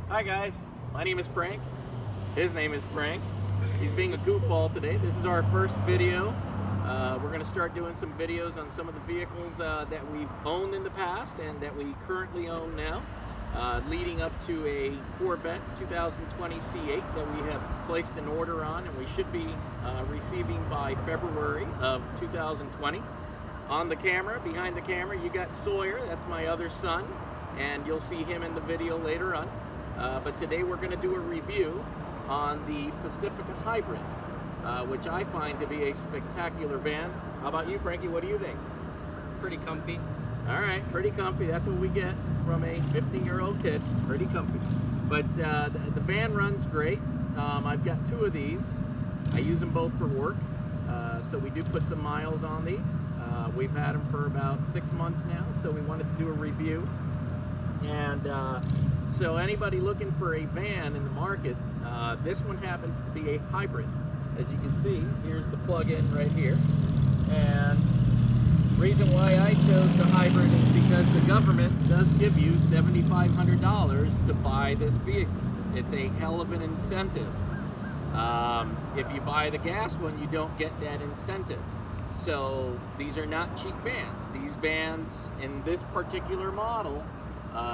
Hi guys, my name is Frank. His name is Frank. He's being a goofball today. This is our first video. We're going to start doing some videos on some of the vehicles that we've owned in the past and that we currently own now, leading up to a Corvette 2020 C8 that we have placed an order on and we should be receiving by February of 2020. On the camera, behind the camera, you got Sawyer. That's my other son, and you'll see him in the video later on. But today we're going to do a review on the Pacifica Hybrid, which I find to be a spectacular van. How about you, Frankie? What do you think? Pretty comfy. All right, pretty comfy. That's what we get from a 15-year-old kid. Pretty comfy. But the van runs great. I've got two of these. I use them both for work, so we do put some miles on these. We've had them for about 6 months now, so we wanted to do a review. And so anybody looking for a van in the market, this one happens to be a hybrid. As you can see, here's the plug-in right here. And the reason why I chose the hybrid is because the government does give you $7,500 to buy this vehicle. It's a hell of an incentive. If you buy the gas one, you don't get that incentive. So these are not cheap vans. These vans in this particular model,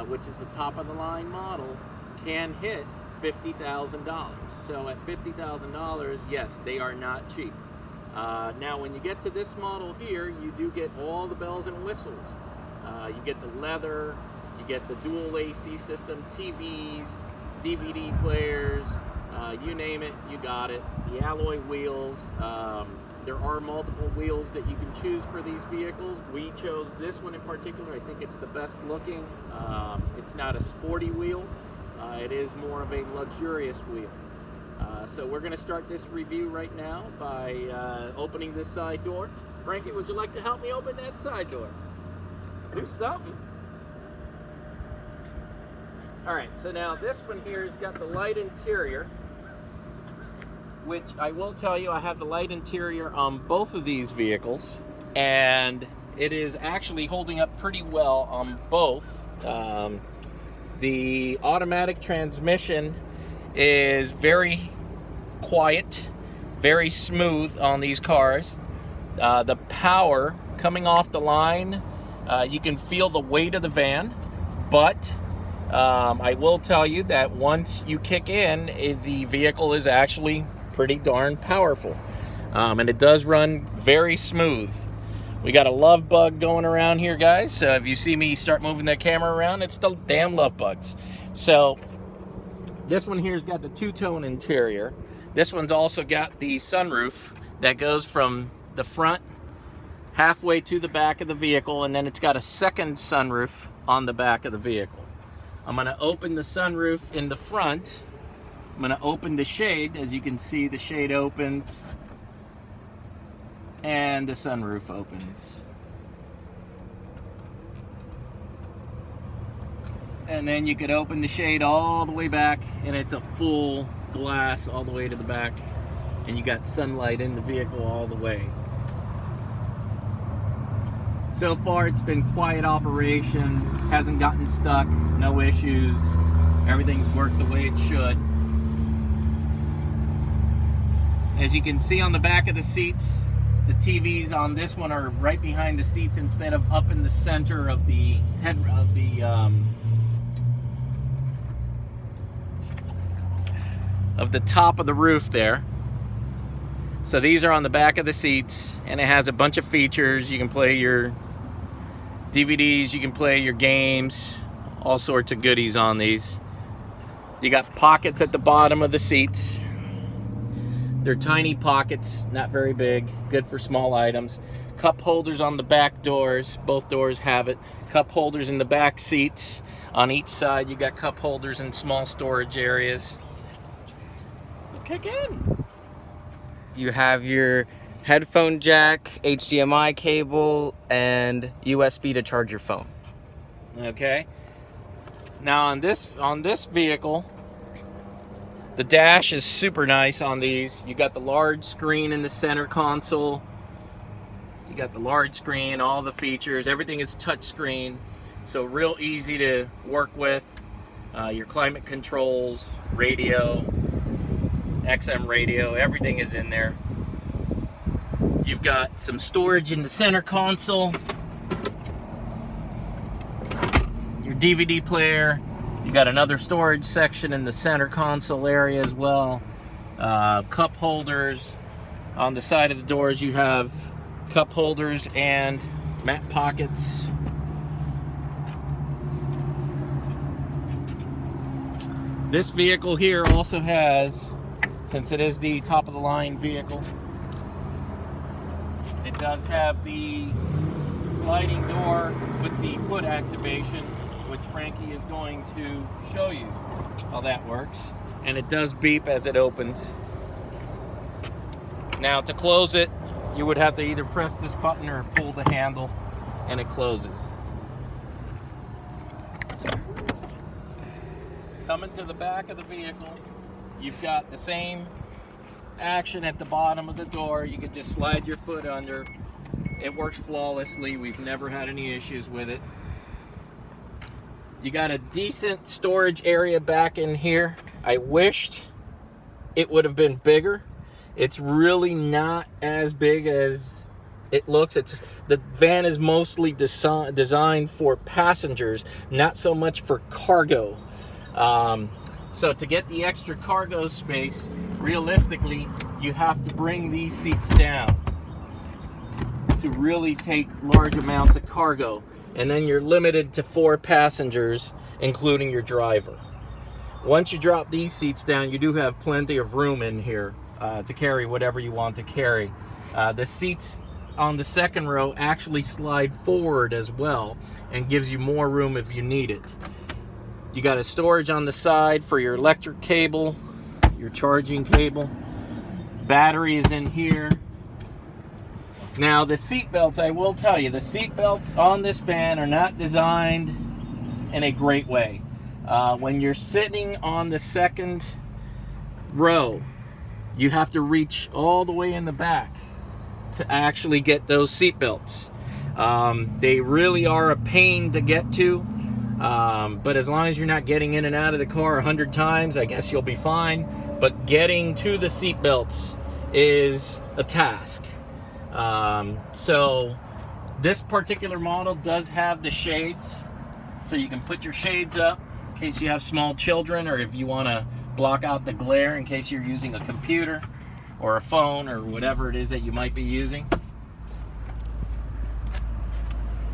which is the top of the line model, can hit $50,000. So at $50,000, yes, they are not cheap. Now when you get to this model here, you do get all the bells and whistles. You get the leather, you get the dual AC system, TVs, DVD players, you name it, you got it. The alloy wheels. There are multiple wheels that you can choose for these vehicles. We chose this one in particular. I think it's the best looking. It's not a sporty wheel. It is more of a luxurious wheel. So we're going to start this review right now by opening this side door. Frankie, would you like to help me open that side door? Do something. All right, so now this one here has got the light interior, which I will tell you, I have the light interior on both of these vehicles, and it is actually holding up pretty well on both. The automatic transmission is very quiet, very smooth on these cars. The power coming off the line, you can feel the weight of the van, but I will tell you that once you kick in, the vehicle is actually pretty darn powerful, and it does run very smooth. We got a love bug going around here, guys, so if you see me start moving that camera around, it's the damn love bugs. So this one here's got the two-tone interior. This one's also got the sunroof that goes from the front halfway to the back of the vehicle, and then it's got a second sunroof on the back of the vehicle. I'm going to open the sunroof in the front. I'm going to open the shade. As you can see, the shade opens and the sunroof opens. And then you could open the shade all the way back and it's a full glass all the way to the back, and you got sunlight in the vehicle all the way. So far it's been quiet operation, hasn't gotten stuck, no issues, everything's worked the way it should. As you can see on the back of the seats, the TVs on this one are right behind the seats instead of up in the center of the head of the top of the roof there. So these are on the back of the seats, and it has a bunch of features. You can play your DVDs, you can play your games, all sorts of goodies on these. You got pockets at the bottom of the seats. They're tiny pockets, not very big, good for small items. Cup holders on the back doors, both doors have it. Cup holders in the back seats. On each side, you got cup holders in small storage areas. So kick in. You have your headphone jack, HDMI cable, and USB to charge your phone. Okay. Now on this vehicle, the dash is super nice on these. You got the large screen in the center console. You got the large screen, all the features, everything is touch screen, so real easy to work with. your climate controls, radio, XM radio, everything is in there. You've got some storage in the center console, your DVD player. You got another storage section in the center console area as well. Cup holders. On the side of the doors you have cup holders and mat pockets. This vehicle here also has, since it is the top of the line vehicle, it does have the sliding door with the foot activation, which Frankie is going to show you how that works. And it does beep as it opens. Now to close it, you would have to either press this button or pull the handle and it closes. Coming to the back of the vehicle, you've got the same action at the bottom of the door. You could just slide your foot under. It works flawlessly. We've never had any issues with it. You got a decent storage area back in here. I wished it would have been bigger. It's really not as big as it looks. The van is mostly designed for passengers, not so much for cargo. So to get the extra cargo space, realistically, you have to bring these seats down to really take large amounts of cargo. And then you're limited to 4 passengers, including your driver. Once you drop these seats down, you do have plenty of room in here to carry whatever you want to carry. The seats on the second row actually slide forward as well and gives you more room if you need it. You got a storage on the side for your electric cable, your charging cable. Battery is in here. Now the seat belts, I will tell you, the seat belts on this van are not designed in a great way. When you're sitting on the second row, you have to reach all the way in the back to actually get those seat belts. They really are a pain to get to. But as long as you're not getting in and out of the car 100 times, I guess you'll be fine. But getting to the seat belts is a task. So this particular model does have the shades, so you can put your shades up in case you have small children, or if you want to block out the glare in case you're using a computer or a phone or whatever it is that you might be using.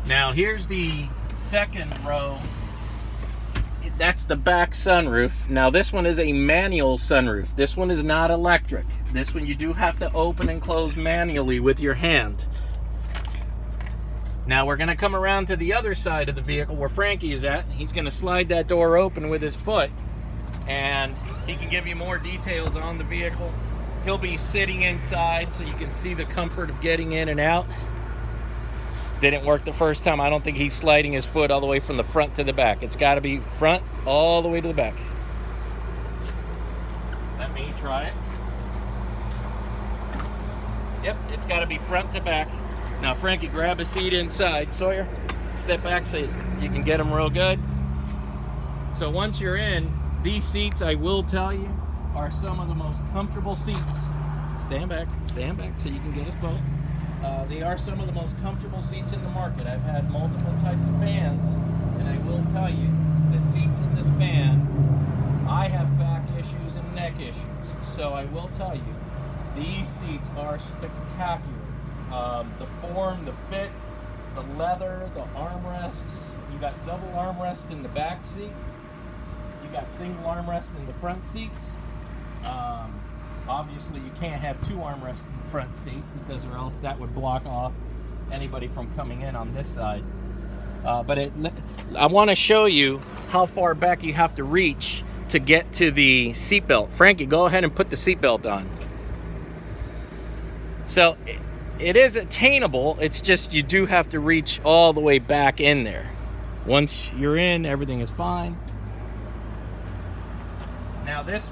Now here's the second row. That's the back sunroof. Now this one is a manual sunroof. This one is not electric. This one you do have to open and close manually with your hand. Now we're gonna come around to the other side of the vehicle where Frankie is at. He's gonna slide that door open with his foot and he can give you more details on the vehicle. He'll be sitting inside so you can see the comfort of getting in and out. Didn't work the first time. I don't think he's sliding his foot all the way from the front to the back. It's got to be front all the way to the back. Let me try it. Yep, it's got to be front to back. Now, Frankie, grab a seat inside. Sawyer, step back so you can get them real good. So once you're in, these seats, I will tell you, are some of the most comfortable seats. Stand back so you can get us both. They are some of the most comfortable seats in the market. I've had multiple types of vans, and I will tell you, the seats in this van, I have back issues and neck issues. So I will tell you, these seats are spectacular. The form, the fit, the leather, the armrests. You got double armrest in the back seat. You got single armrest in the front seats. Obviously, you can't have 2 armrests in the front seat because or else that would block off anybody from coming in on this side. But I want to show you how far back you have to reach to get to the seatbelt. Frankie, go ahead and put the seatbelt on. So it is attainable. It's just you do have to reach all the way back in there. Once you're in, everything is fine. Now this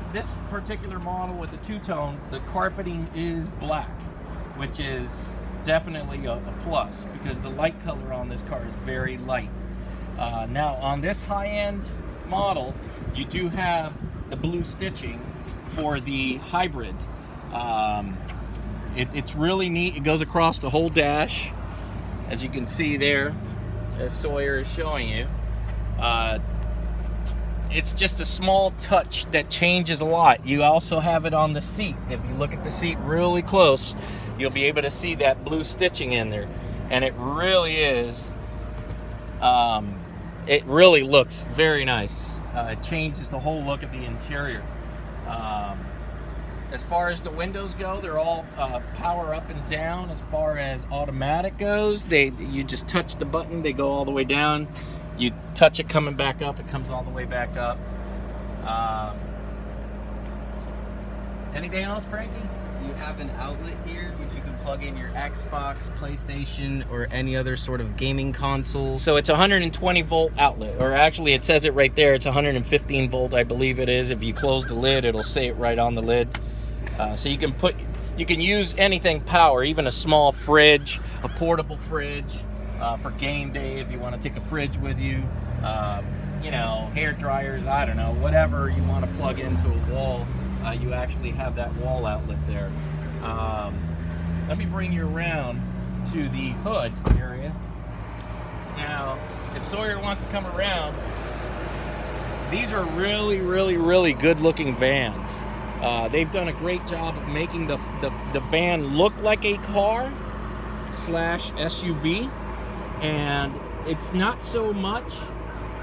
particular model with the two-tone, the carpeting is black, which is definitely a plus because the light color on this car is very light. Now on this high-end model, you do have the blue stitching for the hybrid. It's really neat. It goes across the whole dash, as you can see there, as Sawyer is showing you. It's just a small touch that changes a lot. You also have it on the seat. If you look at the seat really close, you'll be able to see that blue stitching in there. And it really is, it really looks very nice. It changes the whole look of the interior. As far as the windows go, they're all power up and down. As far as automatic goes, you just touch the button, they go all the way down. You touch it coming back up, it comes all the way back up. Anything else, Frankie? You have an outlet here which you can plug in your Xbox, PlayStation, or any other sort of gaming console. So it's a 120 volt outlet, or actually it says it right there, it's 115 volt, I believe it is. If you close the lid, it'll say it right on the lid. So you can use anything power, even a small fridge, a portable fridge, for game day if you want to take a fridge with you, you know, hair dryers, I don't know, whatever you want to plug into a wall. You actually have that wall outlet there. Let me bring you around to the hood area. Now, if Sawyer wants to come around, these are really, really, really good looking vans. They've done a great job of making the van look like a car slash SUV, and it's not so much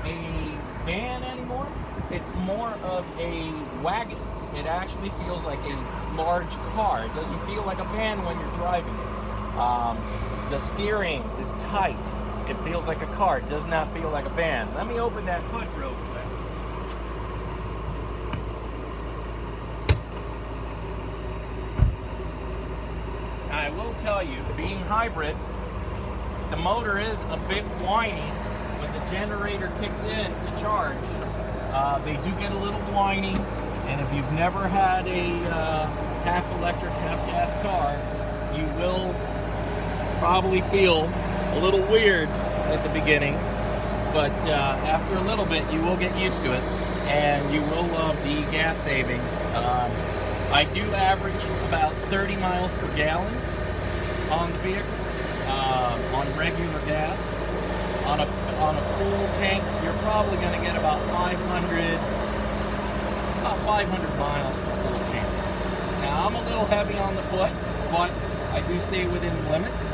a van anymore. It's more of a wagon. It actually feels like a large car. It doesn't feel like a van when you're driving it. The steering is tight. It feels like a car. It does not feel like a van. Let me open that hood real quick. I will tell you, being hybrid, the motor is a bit whiny when the generator kicks in to charge. They do get a little whiny. And if you've never had a half electric, half gas car, you will probably feel a little weird at the beginning. But after a little bit, you will get used to it, and you will love the gas savings. I do average about 30 miles per gallon on the vehicle, on regular gas. On a full tank, you're probably going to get about 500 miles to a full tank. Now, I'm a little heavy on the foot, but I do stay within the limits.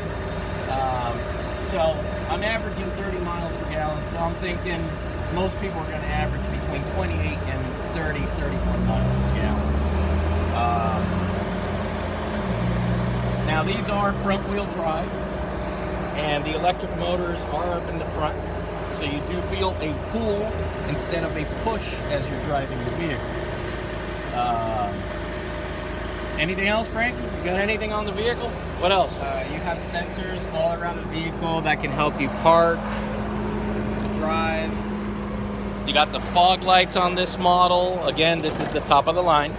So I'm averaging 30 miles per gallon, so I'm thinking most people are going to average between 28 and 31 miles per gallon. Now, these are front-wheel drive, and the electric motors are up in the front, so you do feel a pull instead of a push as you're driving the vehicle. Anything else, Frankie? You got anything on the vehicle? What else? You have sensors all around the vehicle that can help you park, drive. You got the fog lights on this model. Again, this is the top of the line.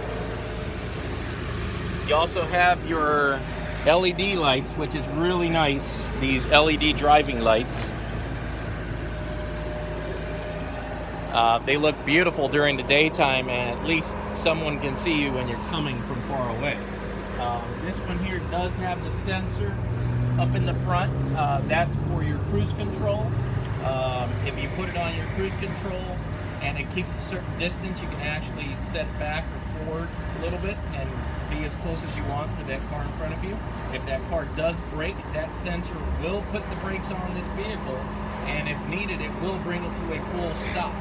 You also have your LED lights, which is really nice. These LED driving lights. They look beautiful during the daytime, and at least someone can see you when you're coming from far away. This one here does have the sensor up in the front. That's for your cruise control. If you put it on your cruise control and it keeps a certain distance, you can actually set it back or forward a little bit and be as close as you want to that car in front of you. If that car does brake, that sensor will put the brakes on this vehicle, and if needed, it will bring it to a full stop.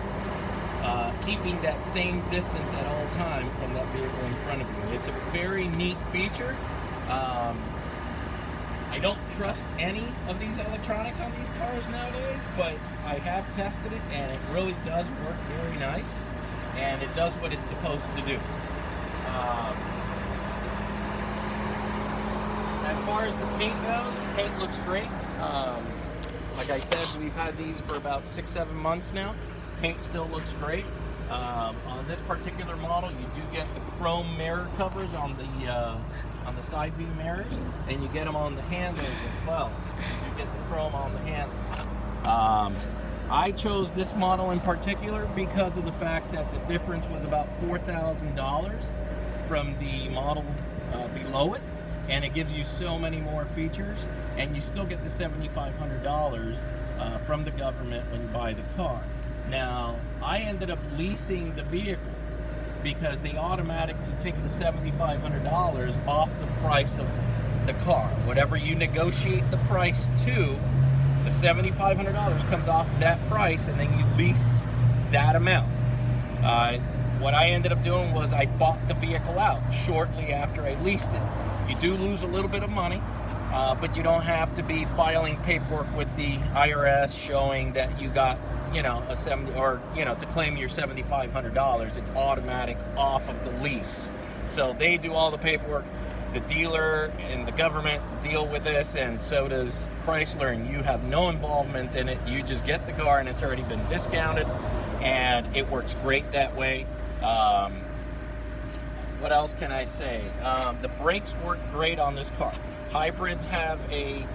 Keeping that same distance at all times from that vehicle in front of you. It's a very neat feature. I don't trust any of these electronics on these cars nowadays, but I have tested it, and it really does work very nice, and it does what it's supposed to do. As far as the paint goes, the paint looks great. Like I said, we've had these for about 6-7 months now. Paint still looks great. On this particular model, you do get the chrome mirror covers on the side view mirrors, and you get them on the handles as well. You get the chrome on the handles. I chose this model in particular because of the fact that the difference was about $4,000 from the model below it, and it gives you so many more features, and you still get the $7,500 from the government when you buy the car. Now, I ended up leasing the vehicle because they automatically take the $7,500 off the price of the car. Whatever you negotiate the price to, the $7,500 comes off that price, and then you lease that amount. What I ended up doing was I bought the vehicle out shortly after I leased it. You do lose a little bit of money, but you don't have to be filing paperwork with the IRS showing that you got, a 70, or to claim your $7,500. It's automatic off of the lease. So they do all the paperwork. The dealer and the government deal with this, and so does Chrysler, and you have no involvement in it. You just get the car, and it's already been discounted, and it works great that way. What else can I say? The brakes work great on this car. Hybrids have a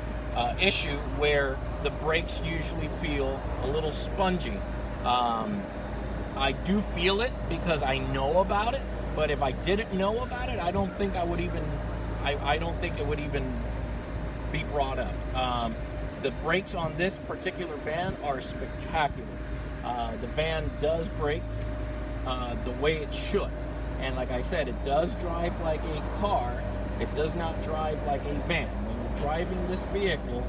issue where the brakes usually feel a little spongy. I do feel it because I know about it, but if I didn't know about it, I don't think I would even. I don't think it would even be brought up. The brakes on this particular van are spectacular. The van does brake the way it should. And like I said, it does drive like a car. It does not drive like a van. When you're driving this vehicle,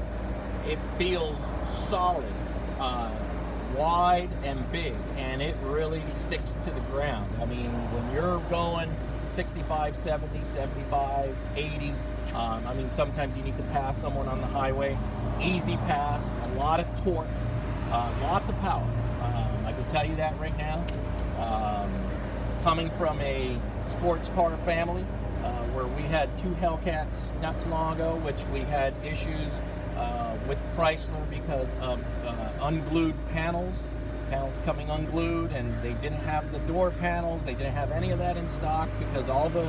it feels solid, wide and big, and it really sticks to the ground. I mean, when you're going 65, 70, 75, 80, I mean, sometimes you need to pass someone on the highway. Easy pass, a lot of torque, lots of power. I can tell you that right now. Coming from a sports car family, where we had 2 Hellcats not too long ago, which we had issues with Chrysler because of unglued panels coming unglued, and they didn't have the door panels. They didn't have any of that in stock because all the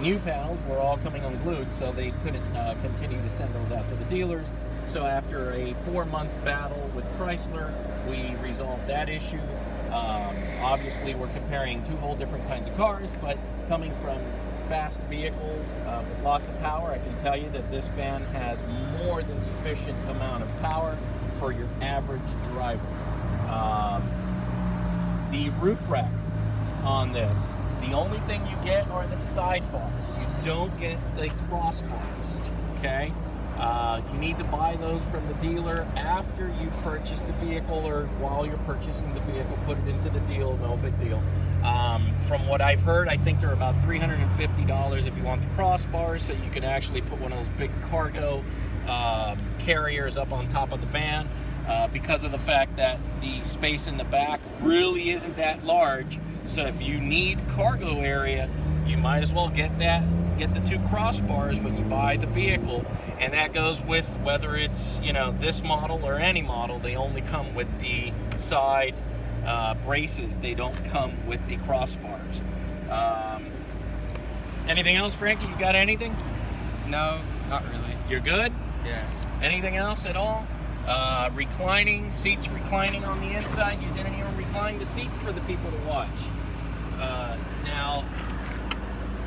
new panels were all coming unglued, so they couldn't continue to send those out to the dealers. So after a 4-month battle with Chrysler, we resolved that issue. Obviously, we're comparing 2 whole different kinds of cars, but coming from fast vehicles with lots of power, I can tell you that this van has more than sufficient amount of power for your average driver. The roof rack on this, the only thing you get are the sidebars. You don't get the crossbars, okay? You need to buy those from the dealer after you purchase the vehicle, or while you're purchasing the vehicle, put it into the deal, no big deal. From what I've heard, I think they're about $350 if you want the crossbars, so you can actually put one of those big cargo carriers up on top of the van, because of the fact that the space in the back really isn't that large. So if you need cargo area, you might as well get the 2 crossbars when you buy the vehicle, and that goes with whether it's this model or any model. They only come with the side braces. They don't come with the crossbars. Anything else, Frankie? You got anything? No, not really. You're good? Yeah. Anything else at all? Reclining, seats reclining on the inside. You didn't even recline the seats for the people to watch. Now,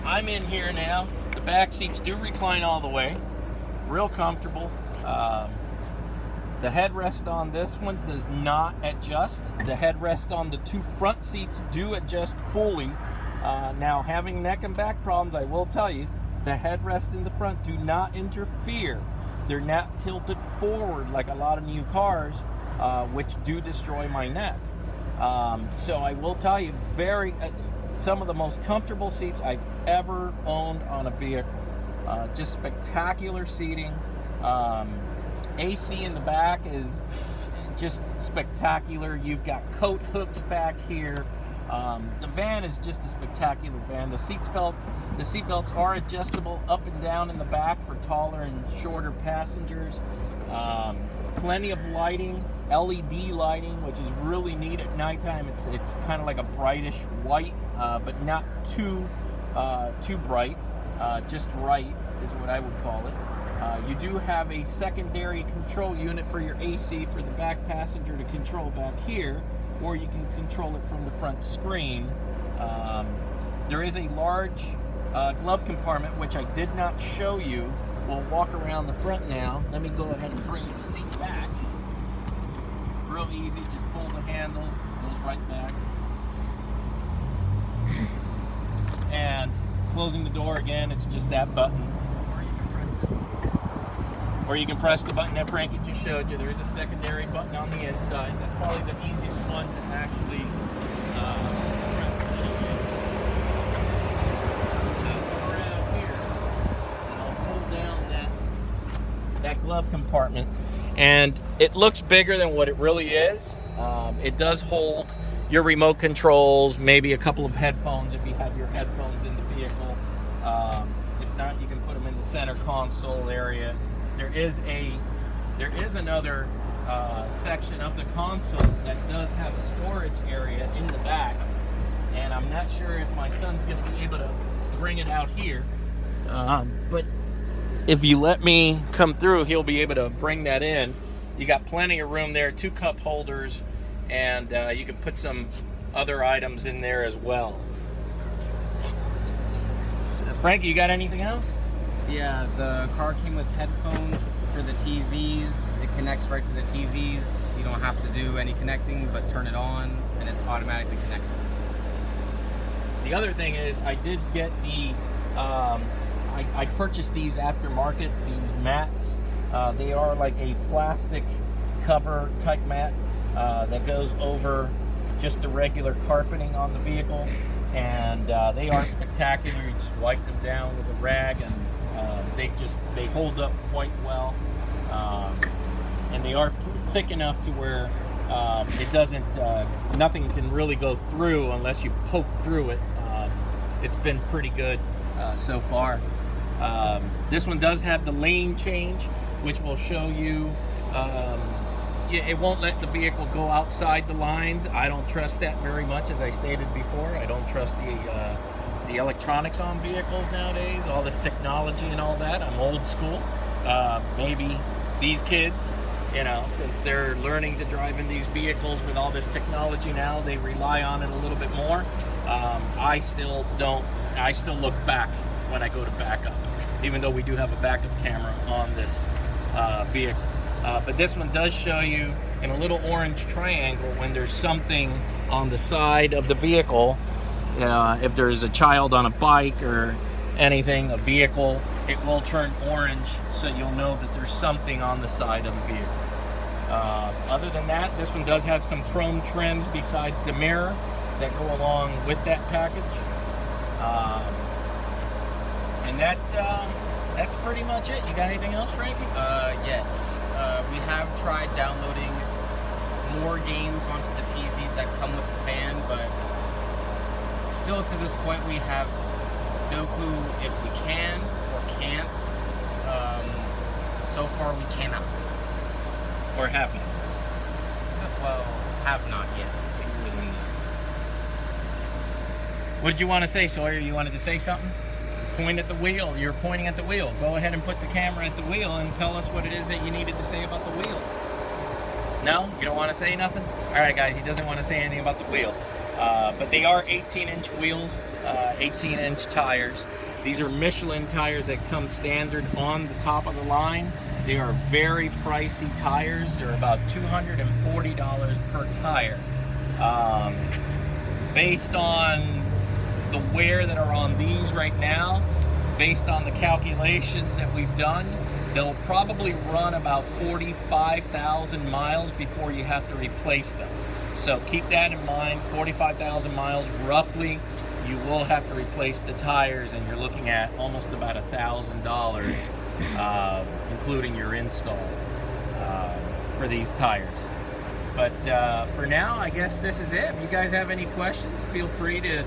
I'm in here now. The back seats do recline all the way. Real comfortable. The headrest on this one does not adjust. The headrest on the 2 front seats do adjust fully. Now, having neck and back problems, I will tell you, the headrest in the front do not interfere. They're not tilted forward like a lot of new cars, which do destroy my neck. So I will tell you, some of the most comfortable seats I've ever owned on a vehicle. Just spectacular seating. AC in the back is just spectacular. You've got coat hooks back here. The van is just a spectacular van. The seatbelts are adjustable up and down in the back for taller and shorter passengers. Plenty of lighting, LED lighting, which is really neat at nighttime. It's kind of like a brightish white, but not too bright. Just right is what I would call it. You do have a secondary control unit for your AC for the back passenger to control back here, or you can control it from the front screen. There is a large glove compartment, which I did not show you. We'll walk around the front now. Let me go ahead and bring the seat back. Real easy, just pull the handle, goes right back. And closing the door again, it's just that button. Or you can press the button that Frankie just showed you. There is a secondary button on the inside. That's probably the easiest one to actually press. Come around here, and I'll pull down that glove compartment. And it looks bigger than what it really is. It does hold your remote controls, maybe a couple of headphones if you have your headphones in the vehicle. If not, you can put them in the center console area. There is another section of the console that does have a storage area in the back, and I'm not sure if my son's going to be able to bring it out here, but if you let me come through, he'll be able to bring that in. You got plenty of room there, 2 cup holders, and you can put some other items in there as well. Frankie, you got anything else? Yeah, the car came with headphones for the TVs. It connects right to the TVs. You don't have to do any connecting, but turn it on, and it's automatically connected. The other thing is, I did get the, I purchased these aftermarket, these mats. They are like a plastic cover type mat that goes over just the regular carpeting on the vehicle. And they are spectacular. You just wipe them down with a rag, and they hold up quite well, and they are thick enough to where it doesn't nothing can really go through unless you poke through it. It's been pretty good so far. This one does have the lane change, which will show you it won't let the vehicle go outside the lines. I don't trust that very much, as I stated before. I don't trust the electronics on vehicles nowadays, all this technology and all that. I'm old school. Maybe these kids, you know, since they're learning to drive in these vehicles with all this technology now, they rely on it a little bit more. I still don't. I still look back when I go to backup, even though we do have a backup camera on this vehicle. But this one does show you in a little orange triangle when there's something on the side of the vehicle. If there's a child on a bike or anything, a vehicle, it will turn orange, so you'll know that there's something on the side of the vehicle. Other than that, this one does have some chrome trims besides the mirror that go along with that package. And that's pretty much it. You got anything else, Frankie? Yes. We have tried downloading more games onto the TVs that come with the van, but still to this point we have no clue if we can or can't. So far we cannot. Or have not? Well, have not yet. What did you want to say, Sawyer? You wanted to say something? Point at the wheel. You're pointing at the wheel. Go ahead and put the camera at the wheel and tell us what it is that you needed to say about the wheel. No? You don't want to say nothing? Alright guys, he doesn't want to say anything about the wheel. But they are 18-inch wheels, 18-inch tires. These are Michelin tires that come standard on the top of the line. They are very pricey tires. They're about $240 per tire. Based on the wear that are on these right now, based on the calculations that we've done, they'll probably run about 45,000 miles before you have to replace them. So keep that in mind, 45,000 miles roughly, you will have to replace the tires, and you're looking at almost about $1,000, including your install for these tires. But for now, I guess this is it. If you guys have any questions, feel free to,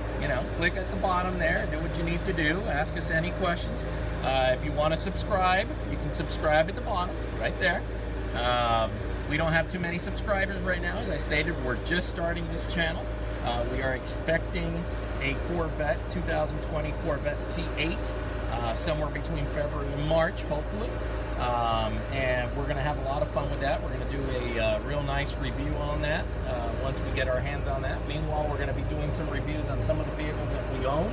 click at the bottom there, do what you need to do, ask us any questions. If you want to subscribe, you can subscribe at the bottom, right there. We don't have too many subscribers right now. As I stated, we're just starting this channel. We are expecting a Corvette, 2020 Corvette C8, somewhere between February and March, hopefully. And we're going to have a lot of fun with that. We're going to do a real nice review on that once we get our hands on that. Meanwhile, we're going to be doing some reviews on some of the vehicles that we own.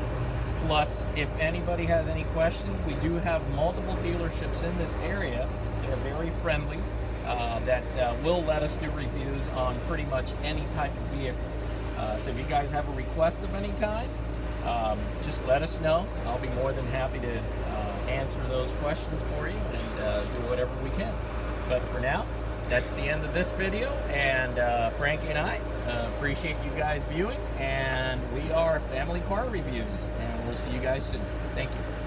Plus, if anybody has any questions, we do have multiple dealerships in this area that are very friendly, that will let us do reviews on pretty much any type of vehicle. So if you guys have a request of any kind, just let us know. I'll be more than happy to answer those questions for you and do whatever we can. But for now, that's the end of this video, and Frankie and I appreciate you guys viewing, and we are Family Car Reviews, and we'll see you guys soon. Thank you.